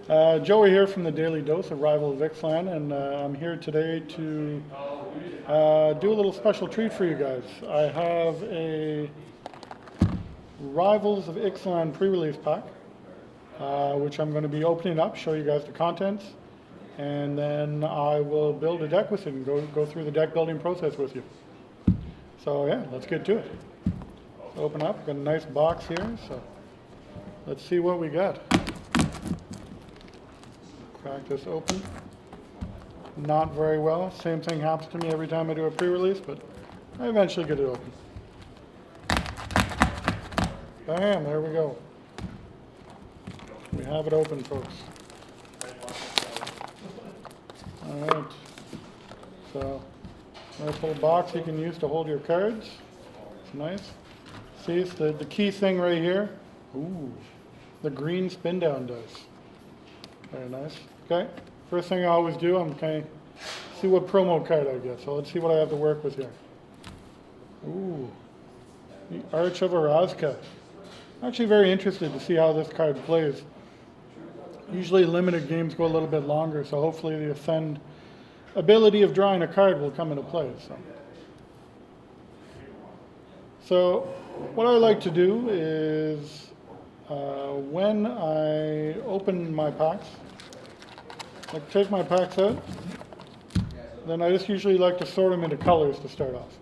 Joey here from the Daily Dose of Rival of Ixalan, and I'm here today to do a little special treat for you guys. I have a Rivals of Ixalan pre-release pack, which I'm going to be opening up, show you guys the contents, and then I will build a deck with it and go through the deck building process with you. So yeah, let's get to it. So open up, got a nice box here, so let's see what we got. Crack this open. Not very well. Same thing happens to me every time I do a pre-release, but I eventually get it open. Bam, there we go. We have it open, folks. Alright. So, nice little box you can use to hold your cards. It's nice. See, it's the key thing right here. Ooh, the green spin down dice. Very nice. Okay, first thing I always do, I'm kind of see what promo card I get. So let's see what I have to work with here. Ooh, the Arch of Arazka. I'm actually very interested to see how this card plays. Usually limited games go a little bit longer, so hopefully the Ascend ability of drawing a card will come into play. So what I like to do is when I open my packs, I take my packs out, then I just usually like to sort them into colors to start off.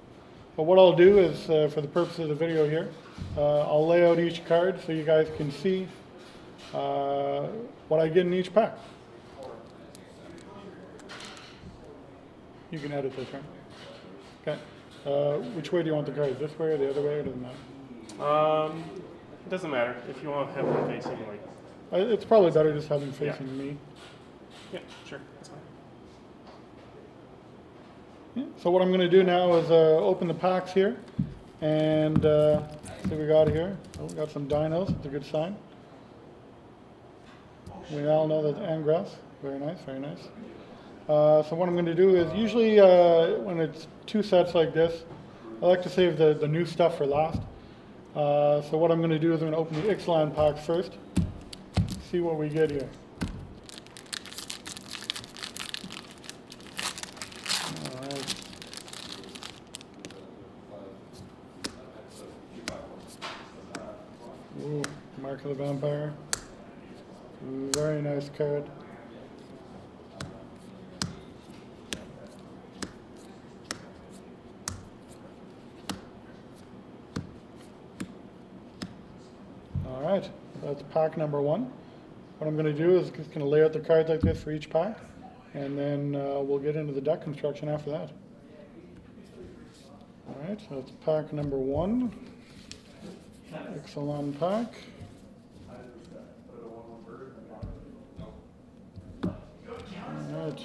But what I'll do is, for the purpose of the video here, I'll lay out each card so you guys can see what I get in each pack. You can edit this, right? Okay. Which way do you want the cards? This way or the other way? Or doesn't matter? It doesn't matter if you want to have them facing like. It's probably better just having facing me. Yeah, sure, that's fine. Yeah. So what I'm going to do now is open the packs here, and see what we got here. Oh, we got some dinos. It's a good sign. We all know that Angrass. Very nice, very nice. So what I'm going to do is usually when it's two sets like this, I like to save the new stuff for last. So what I'm going to do is I'm going to open the Ixalan packs first. See what we get here. Alright. Ooh, Mark of the Vampire. Ooh, very nice card. Alright, that's pack number one. What I'm going to do is just going to lay out the cards like this for each pack, and then we'll get into the deck construction after that. Alright, so that's pack number one. Ixalan pack. Alright,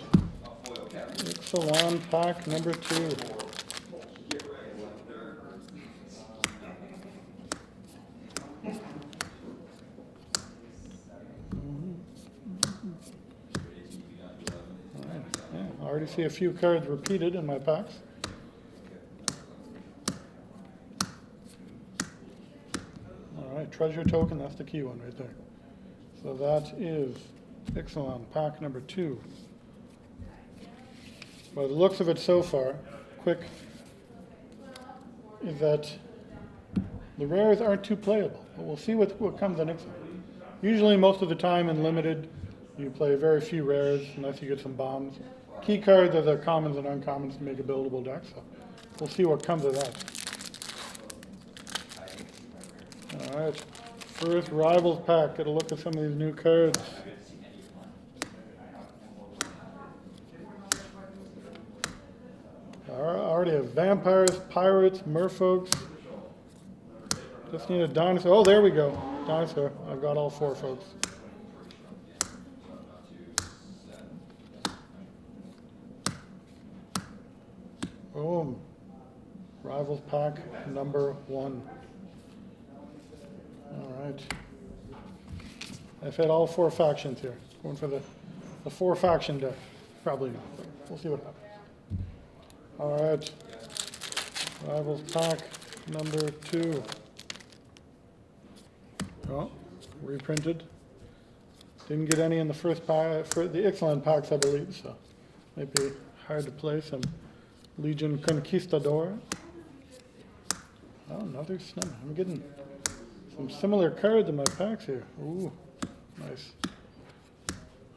Ixalan pack number two. I already see a few cards repeated in my packs. Alright, treasure token, that's the key one right there. So that is Ixalan pack number two. By the looks of it so far, quick, is that the rares aren't too playable, but we'll see what comes in Ixalan. Usually most of the time in limited, you play very few rares unless you get some bombs. Key cards are the commons and uncommons to make a buildable deck, so we'll see what comes of that. Alright, first Rivals pack. Get a look at some of these new cards. I already have vampires, pirates, merfolks. Just need a dinosaur. Oh, there we go. Dinosaur. I've got all four, folks. Boom. Rivals pack number one. Alright. I've had all four factions here. Going for the four faction deck. Probably not, but we'll see what happens. Alright. Rivals pack number two. Oh, reprinted. Didn't get any in the first pack, for the Ixalan packs, I believe, so might be hard to play. Some Legion Conquistador. Oh, another Snub. I'm getting some similar cards in my packs here. Ooh, nice.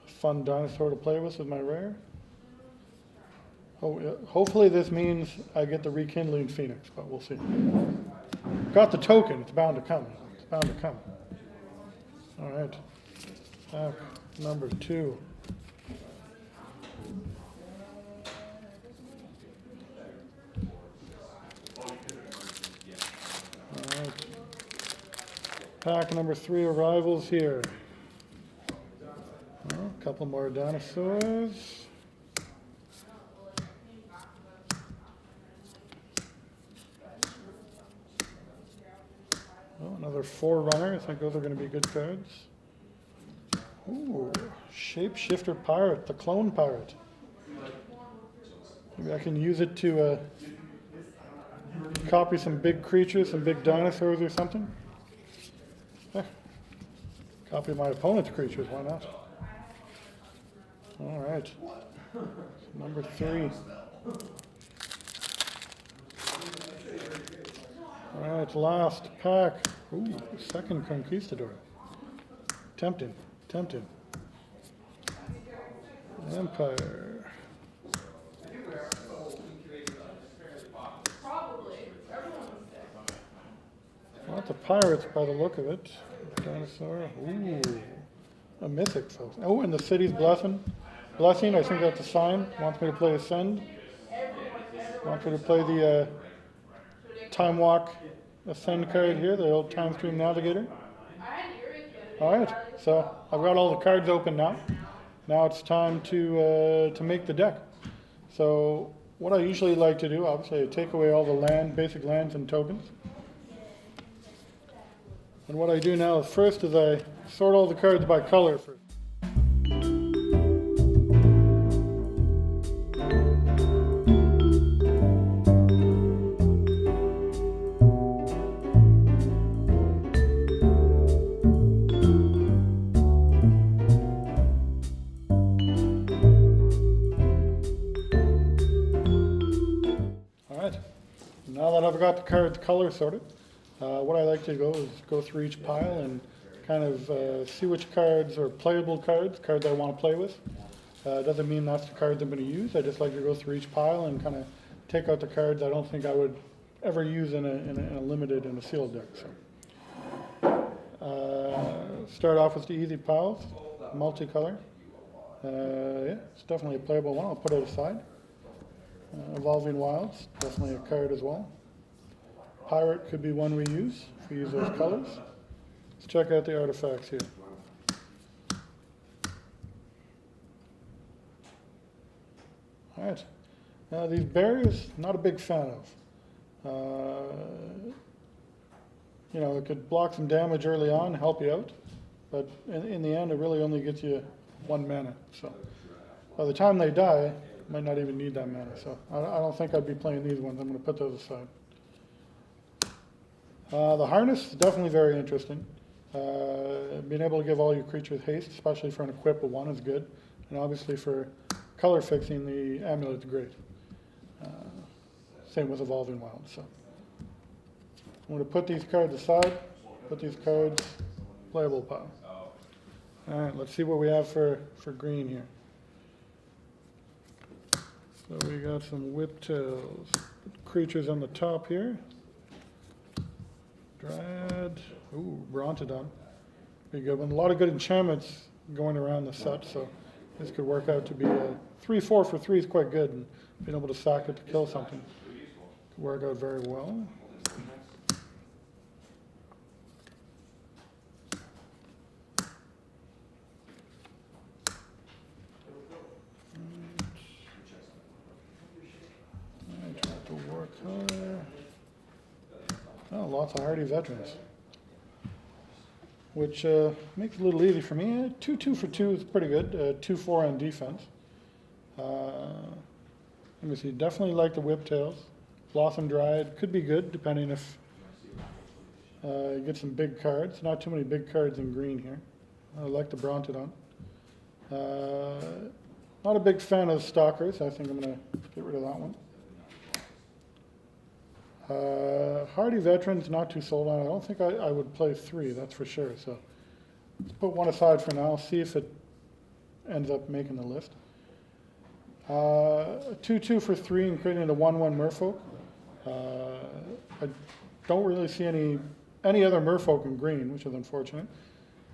Fun dinosaur to play with my rare. Oh, yeah. Hopefully this means I get the Rekindling Phoenix, but we'll see. Got the token. It's bound to come. It's bound to come. All right. Pack number 2. All right. Pack number 3 arrivals here. Well, a couple more dinosaurs. Oh, another Forerunner. I think those are going to be good cards. Ooh, Shapeshifter Pirate, the Clone Pirate. Maybe I can use it to copy some big creatures, some big dinosaurs or something. Copy my opponent's creatures, why not? All right, number 3. All right, last pack. Ooh, second Conquistador. Tempting, tempting. Empire. Lots of pirates by the look of it. Dinosaur. Ooh, a mythic, folks. Oh, and the City's Blessing. Blessing, I think that's a sign. Wants me to play Ascend. Wants me to play the Time Walk Ascend card here, the old Time Stream Navigator. All right, so I've got all the cards open now. Now it's time to make the deck. So what I usually like to do, obviously, I take away all the basic lands and tokens. And what I do now is first is I sort all the cards by color first. Now that I've got the cards color sorted, what I like to go is go through each pile and kind of see which cards are playable cards I want to play with. Doesn't mean that's the cards I'm going to use. I just like to go through each pile and kind of take out the cards I don't think I would ever use in a limited and a sealed deck. So, start off with the easy piles, multicolor. Yeah, it's definitely a playable one. I'll put it aside. Evolving Wilds, definitely a card as well. Pirate could be one we use if we use those colors. Let's check out the artifacts here. All right. Now these barriers, not a big fan of. You know, it could block some damage early on, help you out, but in the end, it really only gets you 1 mana. So by the time they die, might not even need that mana, so I don't think I'd be playing these ones. I'm going to put those aside. The harness is definitely very interesting. Being able to give all your creatures haste, especially for an equip of 1, is good. And obviously for color fixing, the amulet's great. Same with Evolving Wilds. So I'm going to put these cards aside, put these cards playable pile. All right, let's see what we have for green here. So we got some Whiptails, creatures on the top here. Dryad, ooh, Brontodon, pretty good one. A lot of good enchantments going around the set, so this could work out to be a 3/4 for 3 is quite good, and being able to sack it to kill something could work out very well. Oh, lots of hardy veterans, which makes it a little easy for me. 2/2 for 2 is pretty good. 2/4 on defense. Let me see. Definitely like the Whiptails. Blossom Dryad could be good, depending if you get some big cards. Not too many big cards in green here. I like the Brontodon. Not a big fan of stalkers. I think I'm going to get rid of that one. Hardy Veterans, not too sold on. I don't think I would play 3, that's for sure. So let's put one aside for now, see if it ends up making the list. 2-2 for 3 and creating a 1-1 merfolk. I don't really see any other merfolk in green, which is unfortunate.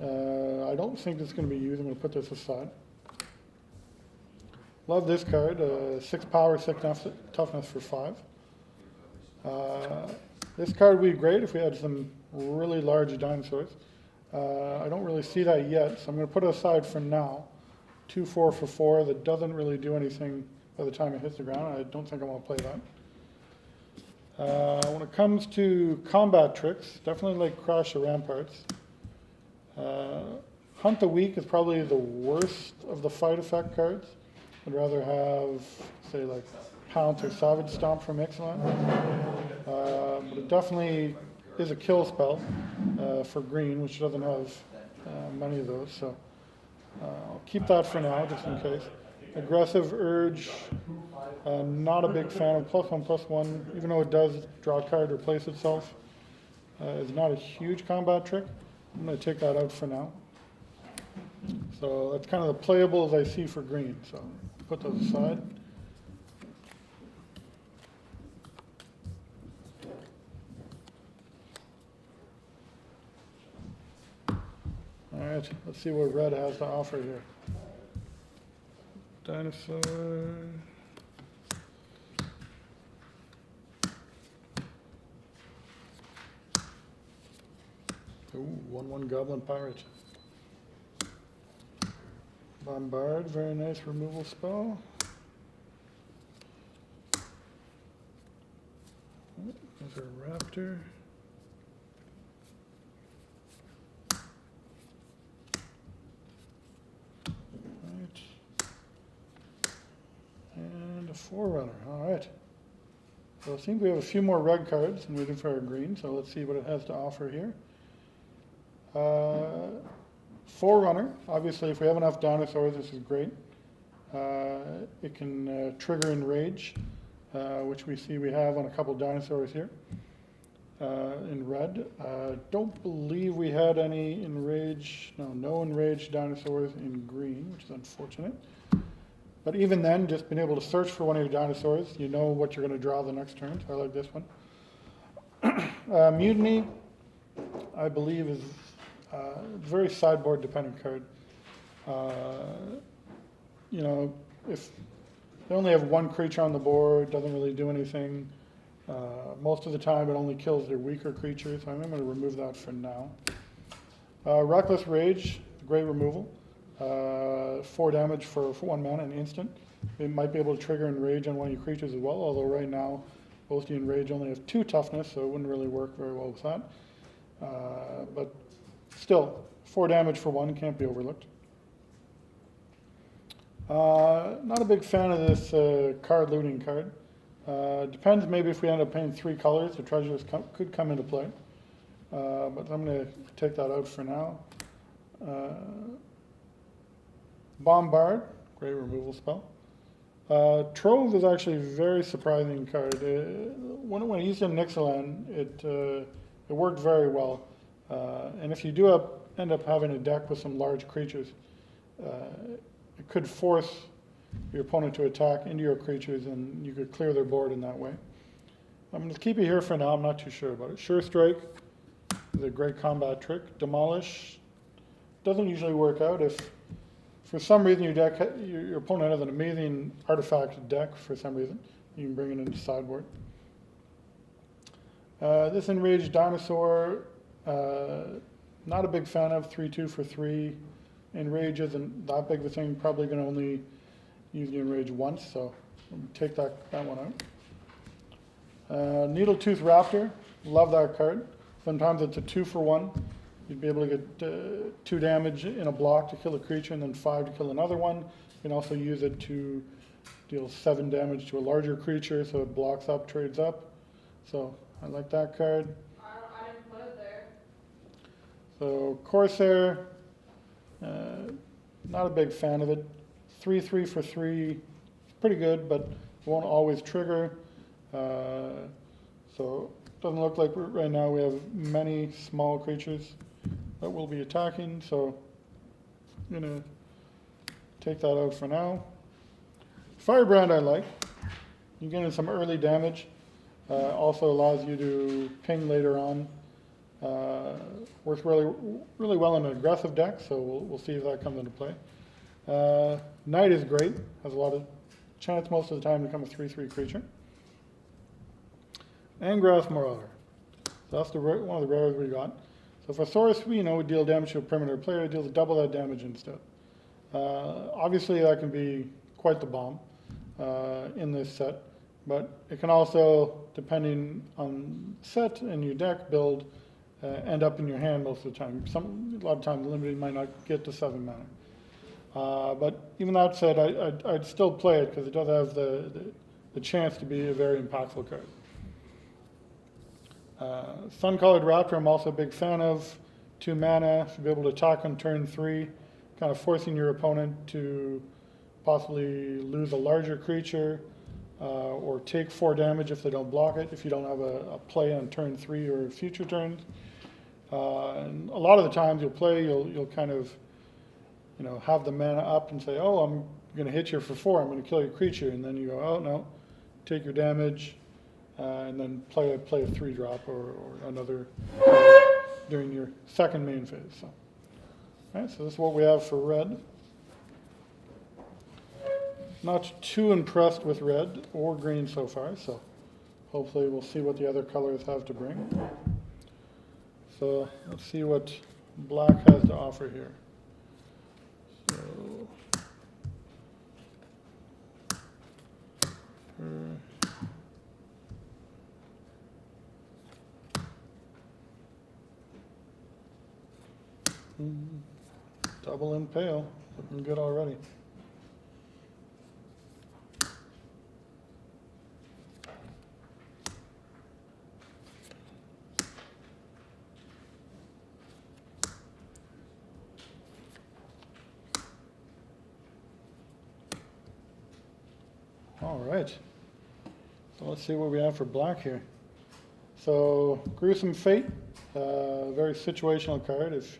I don't think this is going to be used. I'm going to put this aside. Love this card. 6 power, 6 toughness for 5. This card would be great if we had some really large dinosaurs. I don't really see that yet, so I'm going to put it aside for now. 2-4 for 4. That doesn't really do anything by the time it hits the ground. I don't think I want to play that. When it comes to combat tricks, definitely like Crash the Ramparts. Hunt the Weak is probably the worst of the fight effect cards. I'd rather have, say, like Pounce or Savage Stomp from Ixalan. But it definitely is a kill spell for green, which doesn't have many of those. So I'll keep that for now, just in case. Aggressive Urge, not a big fan of +1/+1, even though it does draw a card, replace itself. It's not a huge combat trick. I'm going to take that out for now. So that's kind of the playables I see for green. So put those aside. All right, let's see what red has to offer here. Dinosaur. Ooh, 1/1 Goblin Pirate. Bombard, very nice removal spell. There's a Raptor. Right. And a Forerunner, all right. So it seems we have a few more red cards than we do for our green, so let's see what it has to offer here. Forerunner, obviously if we have enough dinosaurs, this is great. It can trigger Enrage, which we see we have on a couple dinosaurs here in red. Don't believe we had any Enrage, no Enraged dinosaurs in green, which is unfortunate. But even then, just being able to search for one of your dinosaurs, you know what you're going to draw the next turn, so I like this one. Mutiny, I believe, is a very sideboard dependent card. You know, if they only have one creature on the board, doesn't really do anything. Most of the time it only kills their weaker creatures, so I'm going to remove that for now. Reckless Rage, great removal. 4 damage for 1 mana, an instant. It might be able to trigger Enrage on one of your creatures as well, although right now both the Enrage only have 2 toughness, so it wouldn't really work very well with that. But still, 4 damage for 1 can't be overlooked. Not a big fan of this card looting card. Depends maybe if we end up paying 3 colors, the treasures could come into play. But I'm going to take that out for now. Bombard, great removal spell. Trove is actually a very surprising card. When I used it in Ixalan, it worked very well. And if you do end up having a deck with some large creatures, it could force your opponent to attack into your creatures, and you could clear their board in that way. I'm going to keep it here for now. I'm not too sure about it. Sure Strike is a great combat trick. Demolish doesn't usually work out. If for some reason your opponent has an amazing artifact deck for some reason, you can bring it into sideboard. This Enraged Dinosaur, not a big fan of. 3/2 for 3. Enrage isn't that big of a thing. Probably going to only use the Enrage once, so take that one out. Needletooth Raptor, love that card. Sometimes it's a 2 for 1. You'd be able to get 2 damage in a block to kill a creature and then 5 to kill another one. You can also use it to deal 7 damage to a larger creature, so it blocks up, trades up. So I like that card. I didn't put it there. So Corsair, not a big fan of it. 3/3 for 3, pretty good, but won't always trigger. So it doesn't look like right now we have many small creatures that will be attacking, so I'm going to take that out for now. Firebrand I like. You get in some early damage. Also allows you to ping later on. Works really well in an aggressive deck, so we'll see if that comes into play. Knight is great. Has a lot of chance most of the time to become a 3/3 creature. And Grass Marauder. So that's one of the rares we got. So for Source, we deal damage to a perimeter player. It deals double that damage instead. Obviously, that can be quite the bomb in this set. But it can also, depending on set and your deck build, end up in your hand most of the time. A lot of times, limited might not get to 7 mana. But even that said, I'd still play it because it does have the chance to be a very impactful card. Sun-Colored Raptor, I'm also a big fan of. 2 mana, should be able to attack on turn 3, kind of forcing your opponent to possibly lose a larger creature or take 4 damage if they don't block it, if you don't have a play on turn 3 or future turns. And a lot of the times you'll kind of have the mana up and say, oh, I'm going to hit you for 4, I'm going to kill your creature, and then you go, oh no, take your damage, and then play a 3-drop or another during your second main phase. So, all right, so this is what we have for red. Not too impressed with red or green so far, so hopefully we'll see what the other colors have to bring. So let's see what black has to offer here. So, double impale, looking good already. All right, so let's see what we have for black here. So Gruesome Fate, very situational card. If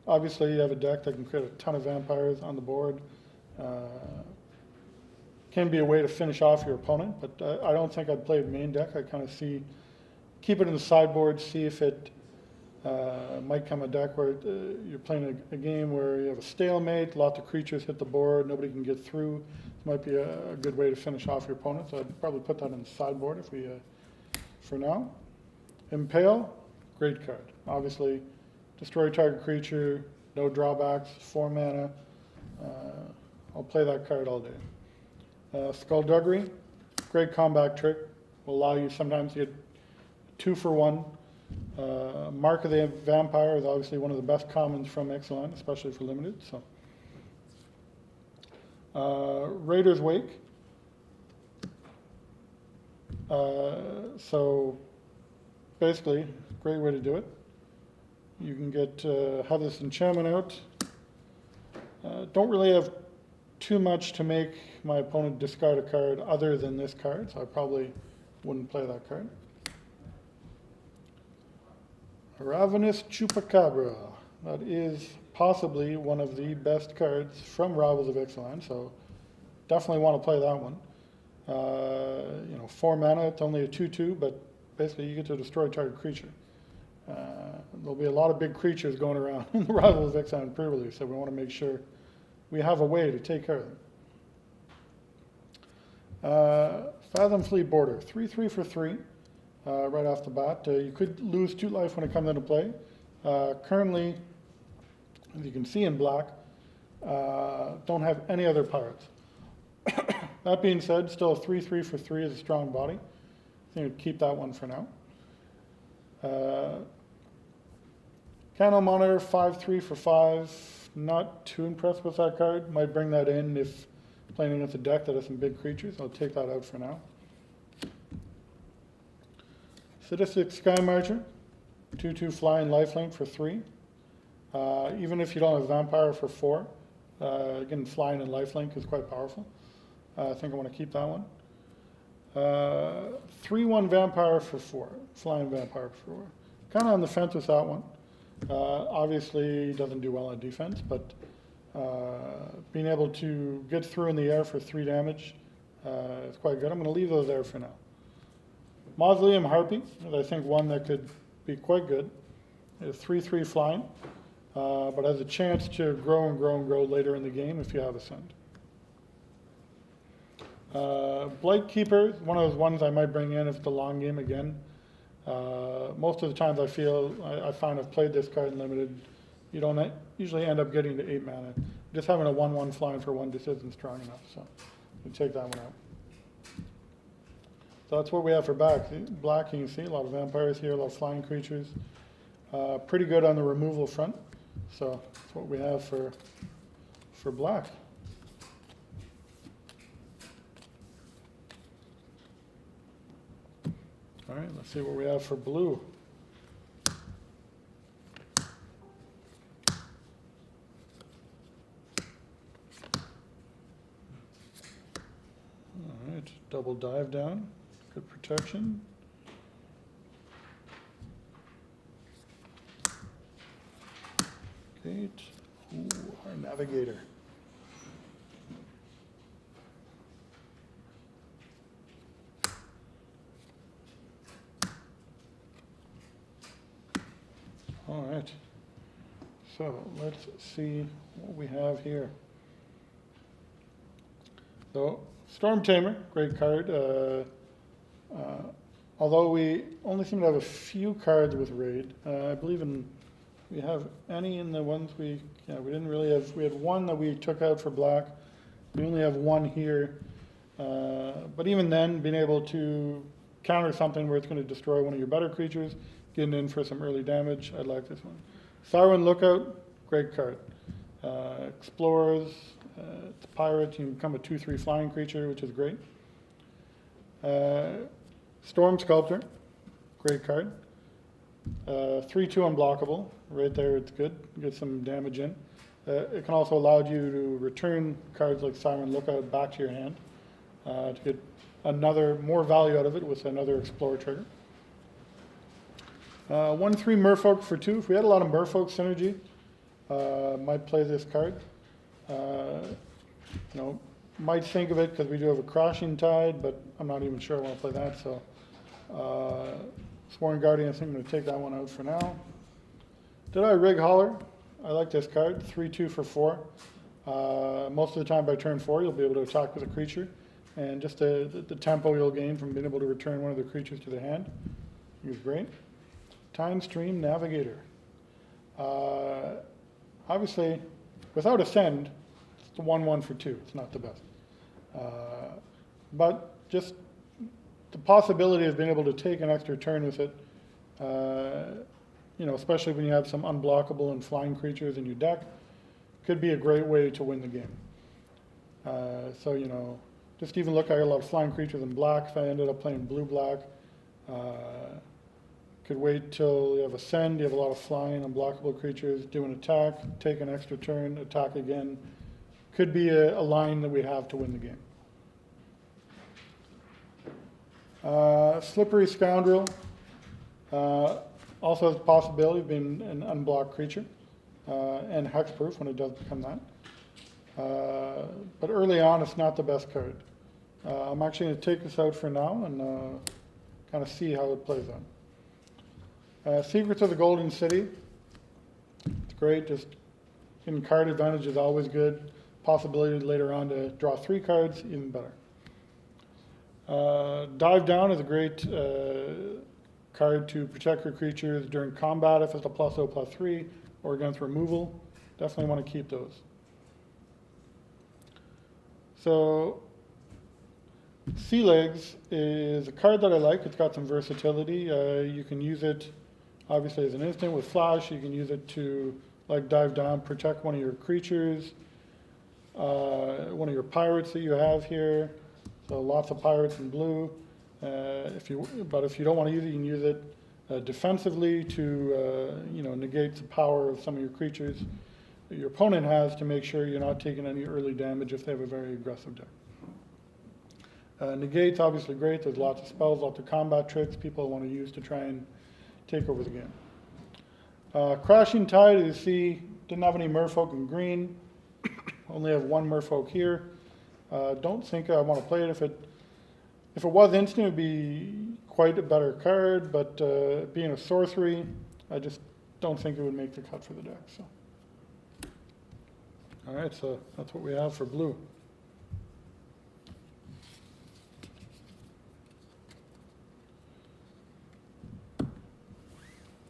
obviously you have a deck that can create a ton of vampires on the board, can be a way to finish off your opponent. But I don't think I'd play it main deck. I kind of keep it in the sideboard, see if it might come a deck where you're playing a game where you have a stalemate, lots of creatures hit the board, nobody can get through. It might be a good way to finish off your opponent. So I'd probably put that in the sideboard if we, for now. Impale, great card. Obviously, destroy target creature, no drawbacks, 4 mana. I'll play that card all day. Skullduggery, great combat trick. Will allow you sometimes to get 2 for 1. Mark of the Vampire is obviously one of the best commons from Ixalan, especially for limited. So, Raider's Wake. So basically, great way to do it. You can have this enchantment out. Don't really have too much to make my opponent discard a card other than this card, so I probably wouldn't play that card. Ravenous Chupacabra. That is possibly one of the best cards from Rivals of Ixalan, so definitely want to play that one. 4 mana, it's only a 2/2, but basically you get to destroy target creature. There'll be a lot of big creatures going around in the Rivals of Ixalan pre-release, so we want to make sure we have a way to take care of them. Fathom Fleet Border, 3/3 for 3, right off the bat. You could lose 2 life when it comes into play. Currently, as you can see in black, don't have any other pirates. That being said, still a 3/3 for 3 is a strong body. I think I'd keep that one for now. Candle Monitor, 5/3 for 5. Not too impressed with that card. Might bring that in if playing against a deck that has some big creatures. I'll take that out for now. Sadistic Sky Marcher, 2/2 flying lifelink for 3. Even if you don't have Vampire for 4, Again, flying and lifelink is quite powerful. I think I want to keep that one. 3/1 vampire for 4, flying vampire for 4. Kind of on the fence with that one. Obviously doesn't do well on defense, but being able to get through in the air for 3 damage is quite good. I'm going to leave those there for now. Mausoleum Harpy is I think one that could be quite good. It's 3/3 flying, but has a chance to grow and grow and grow later in the game if you have Ascend. Blight Keeper is one of those ones I might bring in if it's a long game again. Most of the times I find I've played this card in limited, you don't usually end up getting to 8 mana. Just having a 1/1 flying for 1 just isn't strong enough, so you take that one out. So that's what we have for black. You can see a lot of vampires here, a lot of flying creatures. Pretty good on the removal front, so that's what we have for black. All right, let's see what we have for blue. All right, double dive down, good protection. Great. Ooh, our navigator. All right, so let's see what we have here. So, Storm Tamer, great card. Although we only seem to have a few cards with Raid, I believe we have any in the ones we didn't really have. We had one that we took out for black. We only have one here. But even then, being able to counter something where it's going to destroy one of your better creatures, getting in for some early damage, I like this one. Siren Lookout, great card. Explorers, it's a pirate, you can become a 2/3 flying creature, which is great. Storm Sculptor, great card. 3/2 unblockable, right there it's good, get some damage in. It can also allow you to return cards like Siren Lookout back to your hand to get more value out of it with another Explorer trigger. 1/3 Merfolk for 2. If we had a lot of Merfolk synergy, might play this card. Might think of it because we do have a Crashing Tide, but I'm not even sure I want to play that. So, Sworn Guardian, I think I'm going to take that one out for now. Did I Rig Holler? I like this card. 3/2 for 4. Most of the time by turn 4, you'll be able to attack with a creature, and just the tempo you'll gain from being able to return one of the creatures to the hand is great. Time Stream Navigator. Obviously, without Ascend, it's the 1/1 for 2. It's not the best. But just the possibility of being able to take an extra turn with it, especially when you have some unblockable and flying creatures in your deck, could be a great way to win the game. Just even look, I got a lot of flying creatures in black. If I ended up playing blue-black, could wait till you have Ascend, you have a lot of flying, unblockable creatures, do an attack, take an extra turn, attack again. Could be a line that we have to win the game. Slippery Scoundrel also has the possibility of being an unblocked creature and hexproof when it does become that. But early on, it's not the best card. I'm actually going to take this out for now and kind of see how it plays out. Secrets of the Golden City. It's great. Just getting card advantage is always good. Possibility later on to draw 3 cards, even better. Dive Down is a great card to protect your creatures during combat if it's a +0/+3 or against removal. Definitely want to keep those. So, Sea Legs is a card that I like. It's got some versatility. You can use it obviously as an instant with flash. You can use it to dive down, protect one of your creatures, one of your pirates that you have here. So lots of pirates in blue. If you don't want to use it, you can use it defensively to negate the power of some of your creatures. your opponent has to make sure you're not taking any early damage if they have a very aggressive deck. Negate's obviously great. There's lots of spells, lots of combat tricks people want to use to try and take over the game. Crashing Tide, as you see, didn't have any merfolk in green. Only have one merfolk here. Don't think I want to play it. If it was instant, it would be quite a better card, but being a sorcery, I just don't think it would make the cut for the deck. So, all right, so that's what we have for blue.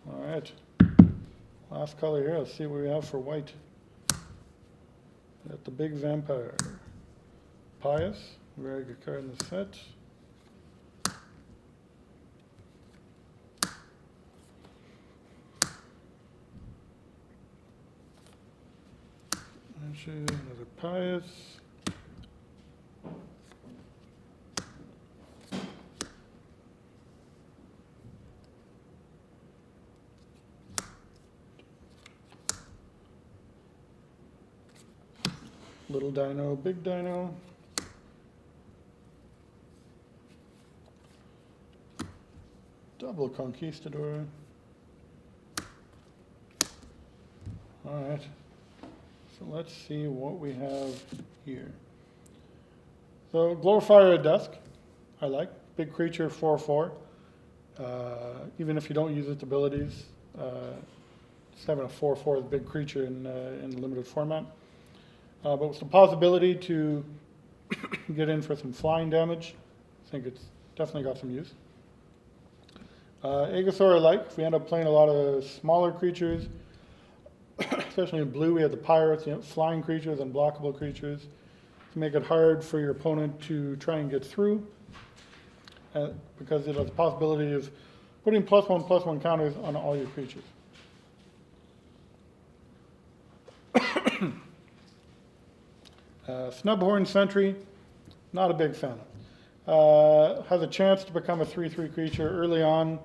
All right, last color here. Let's see what we have for white. Got the big vampire. Pious, very good card in the set. Another Pious. Little Dino, Big Dino. Double Conquistador. All right. So let's see what we have here. So Glorifier at Dusk, I like. Big creature, 4/4. Even if you don't use its abilities, just having a 4/4 with big creature in the limited format. But with the possibility to get in for some flying damage, I think it's definitely got some use. Aegosaur I like. If we end up playing a lot of smaller creatures, especially in blue, we have the pirates, flying creatures, unblockable creatures, to make it hard for your opponent to try and get through, because it has the possibility of putting +1/+1 counters on all your creatures. Snubhorn Sentry, not a big fan of. Has a chance to become a 3/3 creature early on,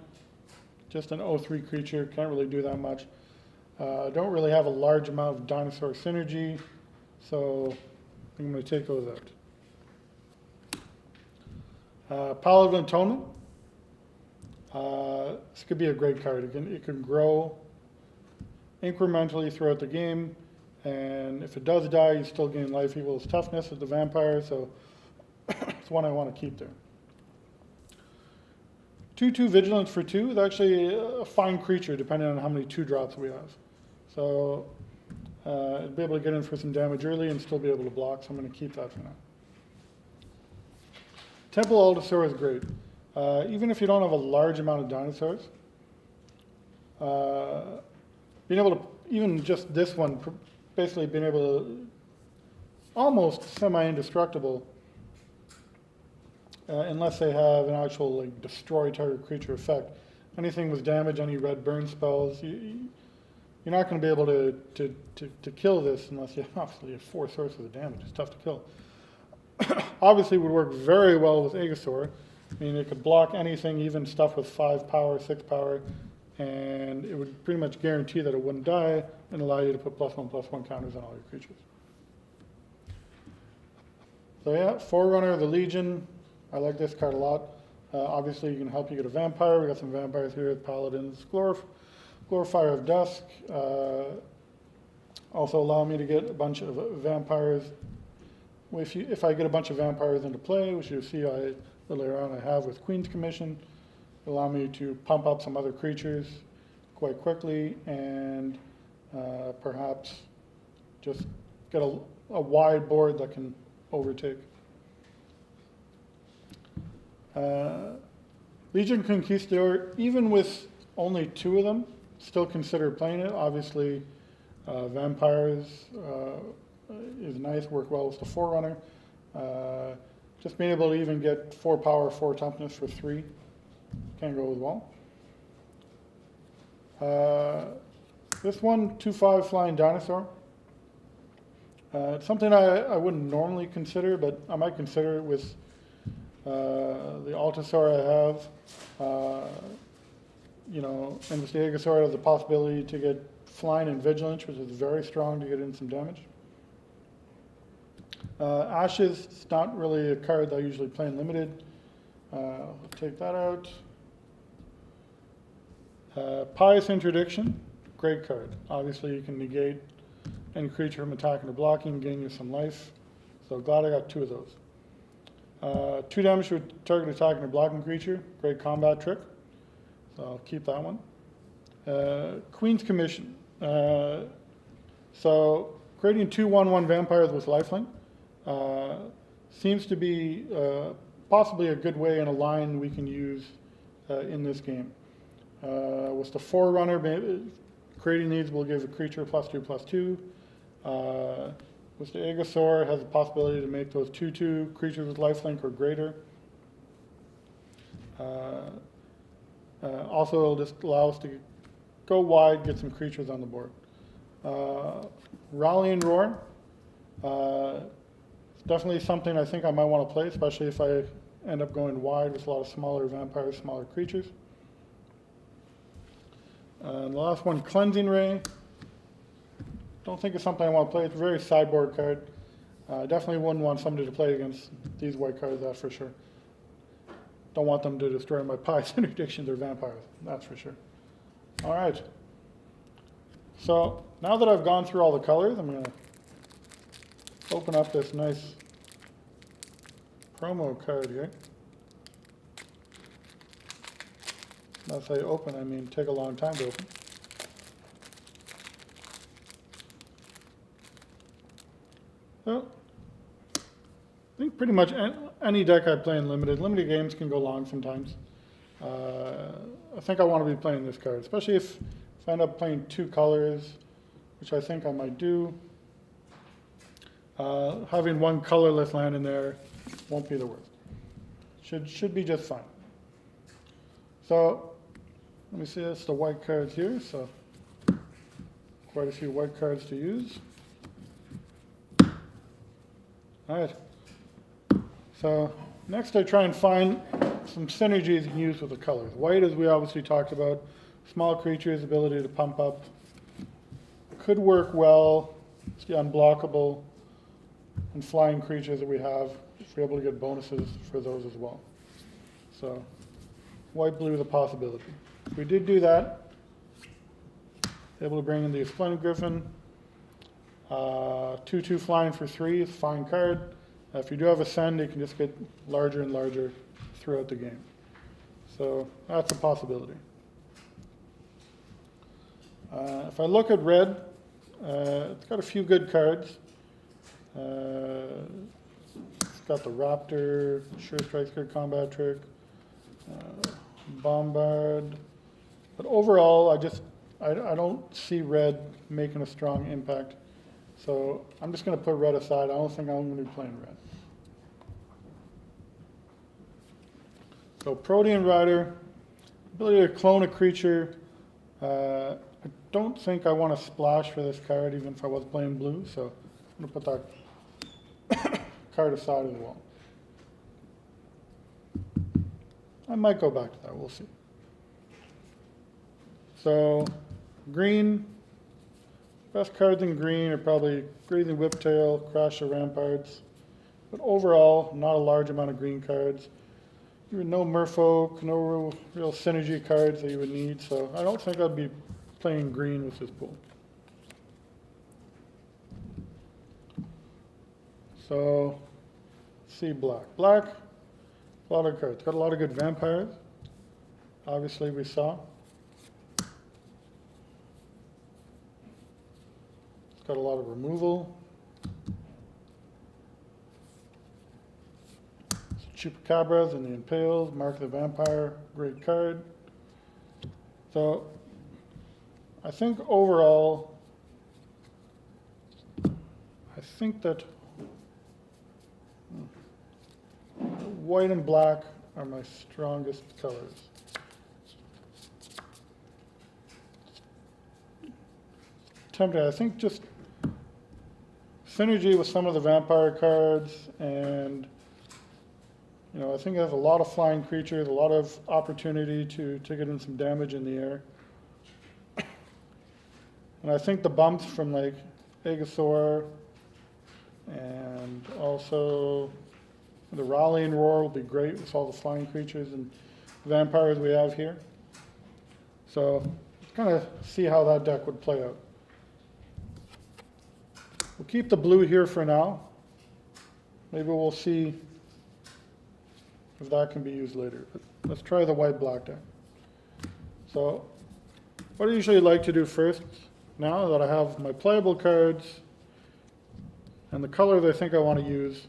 just an 0/3 creature, can't really do that much. Don't really have a large amount of dinosaur synergy, so I think I'm going to take those out. Paladin Atonement. This could be a great card. It can grow incrementally throughout the game, and if it does die, you still gain life equals toughness as the vampire, so it's one I want to keep there. 2/2 Vigilance for 2 is actually a fine creature depending on how many 2-drops we have. So it'll be able to get in for some damage early and still be able to block, so I'm going to keep that for now. Temple Allosaur is great. Even if you don't have a large amount of dinosaurs, being able to, even just this one, basically being able to, almost semi-indestructible, unless they have an actual like destroy target creature effect. Anything with damage, any red burn spells, you're not going to be able to kill this unless you obviously have 4 sources of damage. It's tough to kill. Obviously would work very well with Aegosaur. I mean, it could block anything, even stuff with 5 power, 6 power, and it would pretty much guarantee that it wouldn't die and allow you to put +1/+1 counters on all your creatures. So yeah, Forerunner of the Legion. I like this card a lot. Obviously, you can help you get a vampire. We got some vampires here with Paladins. Glorifier of Dusk. Also allow me to get a bunch of vampires. If I get a bunch of vampires into play, which you'll see earlier on I have with Queen's Commission, allow me to pump up some other creatures quite quickly and perhaps just get a wide board that can overtake. Legion Conquistador, even with only 2 of them, still consider playing it. Obviously, vampires is nice, work well with the Forerunner. Just being able to even get 4 power, 4 toughness for 3 can go as well. This one, 2/5 Flying Dinosaur. It's something I wouldn't normally consider, but I might consider it with the Allosaur I have. And with the Aegosaur, I have the possibility to get flying and vigilance, which is very strong to get in some damage. Ashes, it's not really a card that I usually play in limited. I'll take that out. Pious Interdiction, great card. Obviously you can negate any creature from attacking or blocking, gain you some life. So glad I got 2 of those. 2 damage to target attacking or blocking creature, great combat trick. So I'll keep that one. Queen's Commission. So creating 2/1/1 vampires with lifelink seems to be possibly a good way and a line we can use in this game. With the Forerunner, creating these will give a creature +2/+2. With the Aegosaur, it has the possibility to make those 2/2 creatures with lifelink or greater. Also, it'll just allow us to go wide, get some creatures on the board. Rallying Roar. It's definitely something I think I might want to play, especially if I end up going wide with a lot of smaller vampires, smaller creatures. And the last one, Cleansing Ray. Don't think it's something I want to play. It's a very sideboard card. Definitely wouldn't want somebody to play against these white cards, that's for sure. Don't want them to destroy my Pious Interdictions or vampires, that's for sure. All right. So now that I've gone through all the colors, I'm going to open up this nice promo card here. When I say open, I mean take a long time to open. So, I think pretty much any deck I play in limited games can go long sometimes. I think I want to be playing this card, especially if I end up playing 2 colors, which I think I might do. Having 1 colorless land in there won't be the worst. Should be just fine. So, let me see, that's the white cards here, so quite a few white cards to use. All right, so next I try and find some synergies you can use with the colors. White, as we obviously talked about, small creatures, ability to pump up, could work well. It's the unblockable and flying creatures that we have, if we're able to get bonuses for those as well. So white, blue is a possibility. If we did do that, able to bring in the Splendid Griffin, 2/2 flying for 3 is a fine card. If you do have Ascend, it can just get larger and larger throughout the game. So that's a possibility. If I look at red, it's got a few good cards. It's got the Raptor, Sure Strike's good combat trick, Bombard. But overall, I don't see red making a strong impact. So I'm just going to put red aside. I don't think I'm going to be playing red. So Protean Rider, ability to clone a creature. I don't think I want to splash for this card, even if I was playing blue. So I'm going to put that card aside as well. I might go back to that. We'll see. So green. Best cards in green are probably Breathing Whiptail, Crash the Ramparts. But overall, not a large amount of green cards. No Merfolk, no real synergy cards that you would need, so I don't think I'd be playing green with this pool. So, let's see black. Black, a lot of cards. Got a lot of good vampires, obviously we saw. Got a lot of removal. Chupacabras and the Impales, Mark of the Vampire, great card. So I think overall, I think that white and black are my strongest colors. Tempting, I think just synergy with some of the vampire cards, and I think it has a lot of flying creatures, a lot of opportunity to get in some damage in the air. And I think the bumps from like Agasaur and also the Rallying Roar will be great with all the flying creatures and vampires we have here. So kind of see how that deck would play out. We'll keep the blue here for now. Maybe we'll see if that can be used later. But let's try the white-black deck. So what I usually like to do first, now that I have my playable cards and the colors I think I want to use,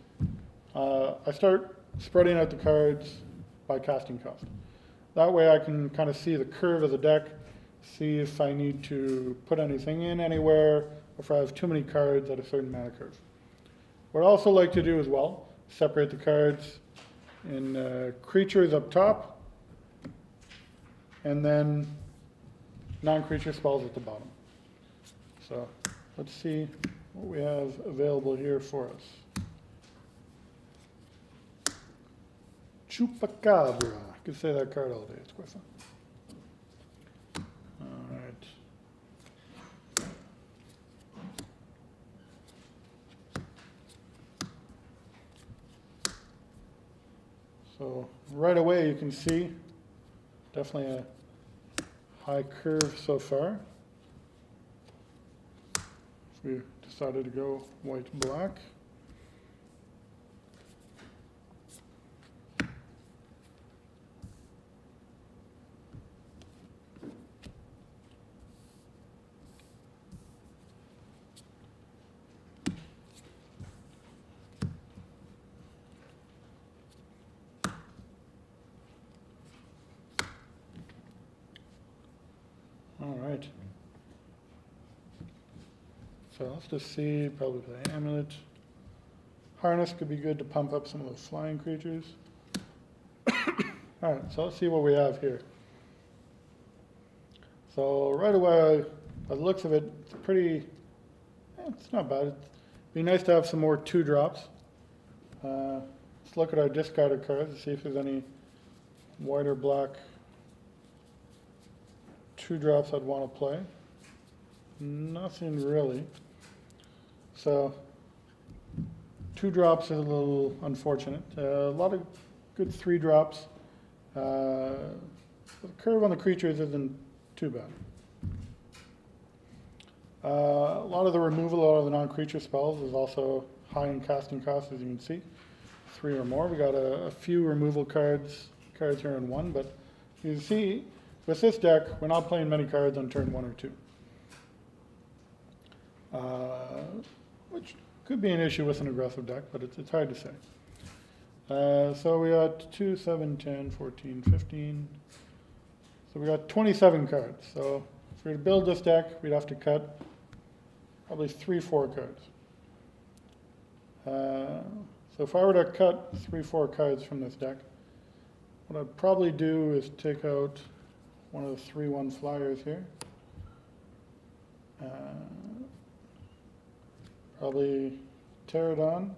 I start spreading out the cards by casting cost. That way I can kind of see the curve of the deck, see if I need to put anything in anywhere, or if I have too many cards at a certain mana curve. What I also like to do as well, separate the cards in creatures up top, and then non-creature spells at the bottom. So let's see what we have available here for us. Chupacabra. I could say that card all day. It's quite fun. All right. So right away you can see definitely a high curve so far. If we decided to go white-black. All right. So let's just see, probably the amulet. Harness could be good to pump up some of those flying creatures. All right, so let's see what we have here. So right away, by the looks of it, it's pretty, it's not bad. It'd be nice to have some more 2-drops. Let's look at our discarded cards and see if there's any white or black 2-drops I'd want to play. Nothing really. So 2-drops is a little unfortunate. A lot of good 3-drops. The curve on the creatures isn't too bad. A lot of the removal of the non-creature spells is also high in casting cost, as you can see. 3 or more. We got a few removal cards here in 1, but you can see with this deck, we're not playing many cards on turn 1 or 2. Which could be an issue with an aggressive deck, but it's hard to say. So we got 2, 7, 10, 14, 15. So we got 27 cards. So if we were to build this deck, we'd have to cut probably 3, 4 cards. So if I were to cut 3, 4 cards from this deck, what I'd probably do is take out one of the 3/1 flyers here. Probably Pterodon.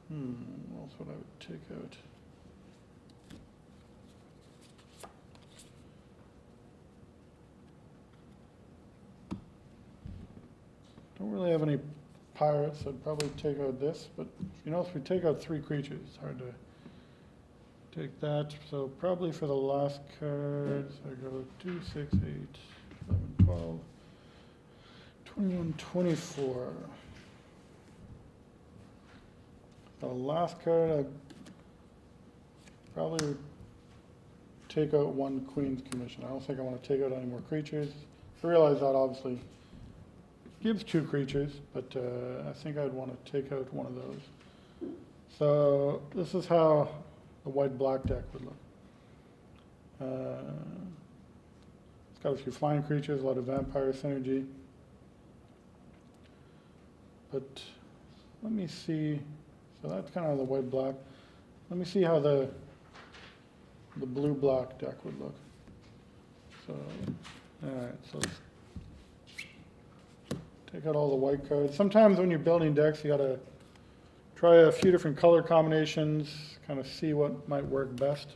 What else would I take out? Don't really have any pirates. I'd probably take out this, but you know, if we take out 3 creatures, it's hard to take that. So probably for the last cards, I go 2, 6, 8, 11, 12, 21, 24. The last card, I probably would take out 1 Queen's Commission. I don't think I want to take out any more creatures. I realize that obviously gives 2 creatures, but I think I'd want to take out one of those. So this is how the white-black deck would look. It's got a few flying creatures, a lot of vampire synergy. But let me see. So that's kind of the white-black. Let me see how the blue-black deck would look. So, all right, so let's take out all the white cards. Sometimes when you're building decks, you gotta try a few different color combinations, kind of see what might work best.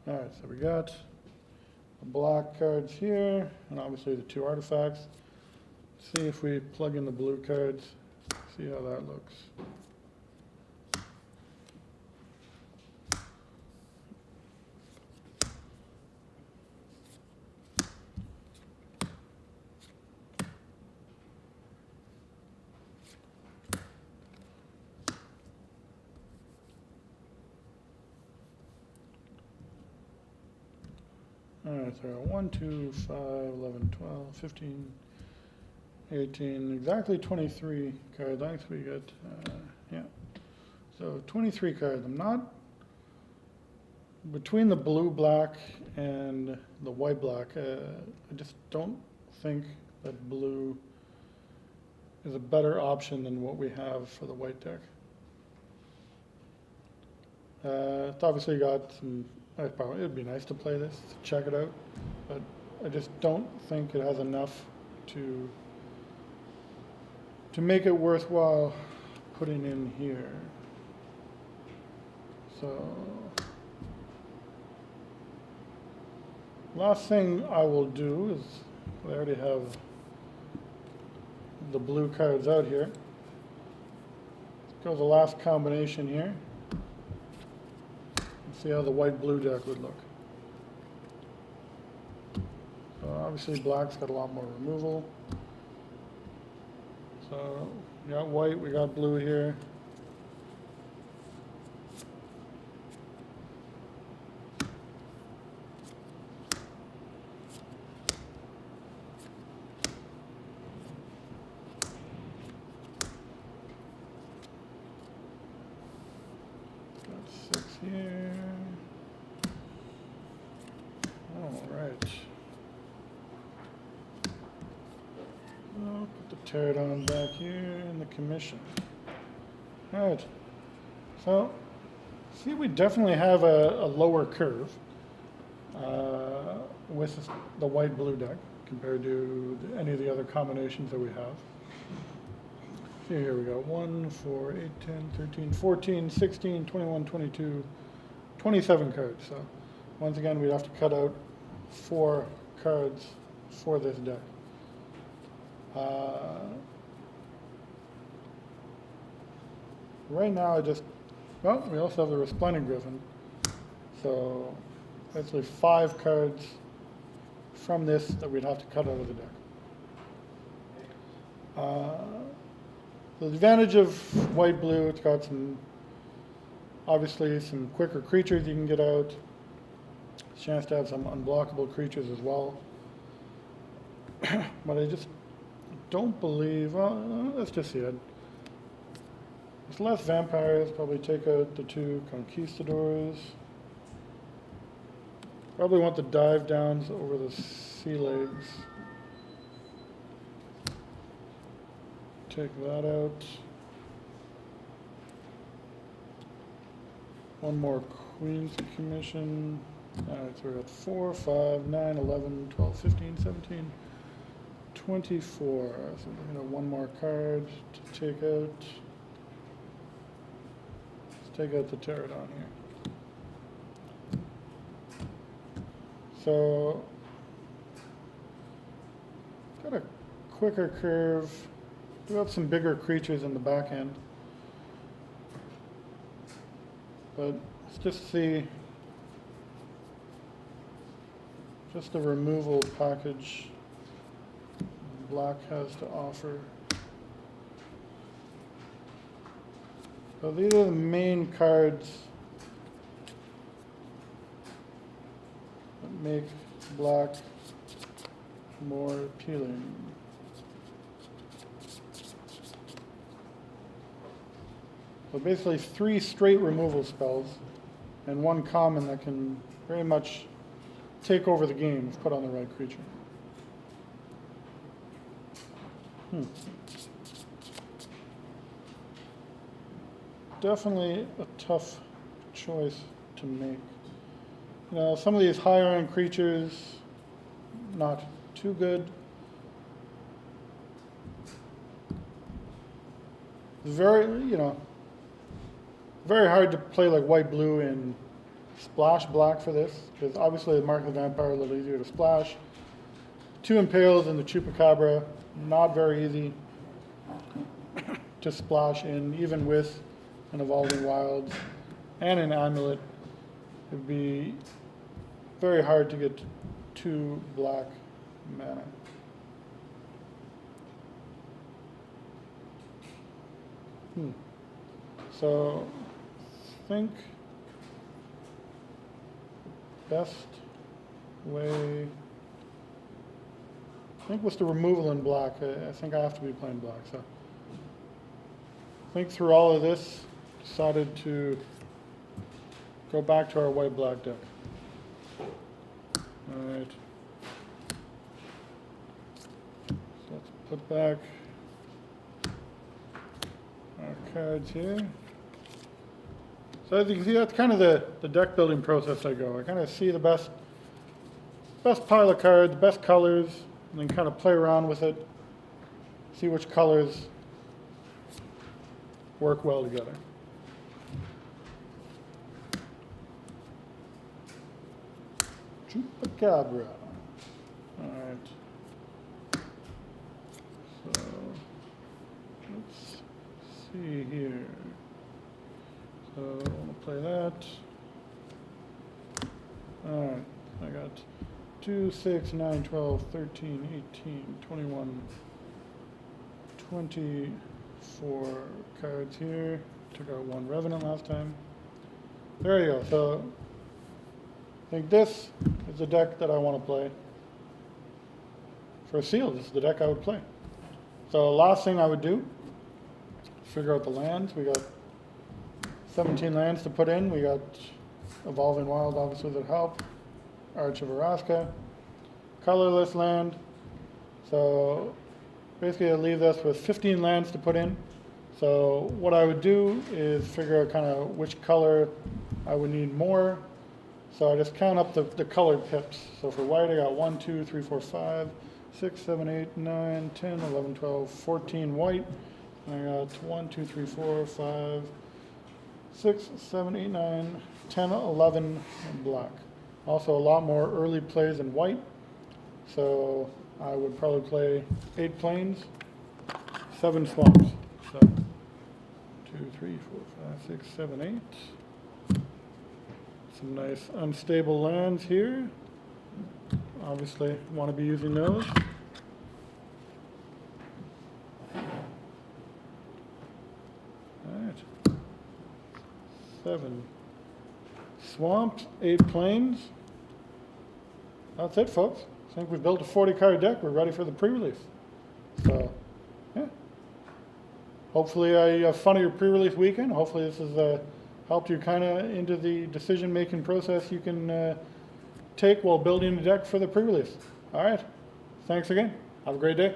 All right, so we got the black cards here, and obviously the 2 artifacts. See if we plug in the blue cards, see how that looks. All right, so 1, 2, 5, 11, 12, 15, 18, exactly 23 cards. I think we get, yeah. So 23 cards. I'm not, between the blue black and the white black, I just don't think that blue is a better option than what we have for the white deck. It's obviously got some nice power. It would be nice to play this, to check it out, but I just don't think it has enough to make it worthwhile putting in here. So, last thing I will do is, I already have the blue cards out here. Let's go to the last combination here. See how the white-blue deck would look. So obviously black's got a lot more removal. So we got white, we got blue here. Got 6 here. All right. I'll put the pterodon back here in the commission. All right. So, see, we definitely have a lower curve with the white-blue deck compared to any of the other combinations that we have. See, here we go. 1, 4, 8, 10, 13, 14, 16, 21, 22, 27 cards. So, once again, we'd have to cut out 4 cards for this deck. Right now, well, we also have the Resplendent Griffin. So, basically 5 cards from this that we'd have to cut out of the deck. The advantage of white-blue, it's got obviously some quicker creatures you can get out. Chance to have some unblockable creatures as well. But I just don't believe, well, let's just see it. There's less vampires, probably take out the 2 conquistadors. Probably want the dive downs over the sea legs. Take that out. 1 more Queen's Commission. Alright, so we're at 4, 5, 9, 11, 12, 15, 17, 24. So we're going to 1 more card to take out. Let's take out the pterodon here. So, got a quicker curve. Do have some bigger creatures in the back end. But let's just see just the removal package black has to offer. So these are the main cards that make black more appealing. So basically 3 straight removal spells and 1 common that can very much take over the game if put on the right creature. Definitely a tough choice to make. You know, some of these higher end creatures, not too good. Very, very hard to play like white-blue in splash black for this, because obviously the Mark of the Vampire a little easier to splash. 2 Impales and the Chupacabra, not very easy to splash in, even with an Evolving Wilds and an Amulet. It'd be very hard to get 2 black mana. So, I think best way, I think was the removal in black. I think I have to be playing black. So, I think through all of this, decided to go back to our white-black deck. All right. So let's put back our cards here. So as you can see, that's kind of the deck building process I go. I kind of see the best pile of cards, best colors, and then kind of play around with it, see which colors work well together. Chupacabra. All right. So let's see here. So I want to play that. All right. I got 2, 6, 9, 12, 13, 18, 21, 24 cards here. Took out 1 Revenant last time. There you go. So I think this is the deck that I want to play. For a seal, this is the deck I would play. So last thing I would do, figure out the lands. We got 17 lands to put in. We got Evolving Wild, obviously, that help. Arch of Araska. Colorless land. So basically it leaves us with 15 lands to put in. So what I would do is figure out kind of which color I would need more. So I just count up the colored pips. So for white, I got 1, 2, 3, 4, 5, 6, 7, 8, 9, 10, 11, 12, 14 white. I got 1, 2, 3, 4, 5, 6, 7, 8, 9, 10, 11 black. Also a lot more early plays in white. So I would probably play 8 plains, 7 swamps. So 2, 3, 4, 5, 6, 7, 8. Some nice unstable lands here. Obviously want to be using those. Alright. 7 swamps, 8 plains. That's it, folks. I think we've built a 40-card deck. We're ready for the pre-release. So, yeah. Hopefully you have fun of your pre-release weekend. Hopefully this has helped you kind of into the decision-making process you can take while building a deck for the pre-release. All right. Thanks again. Have a great day.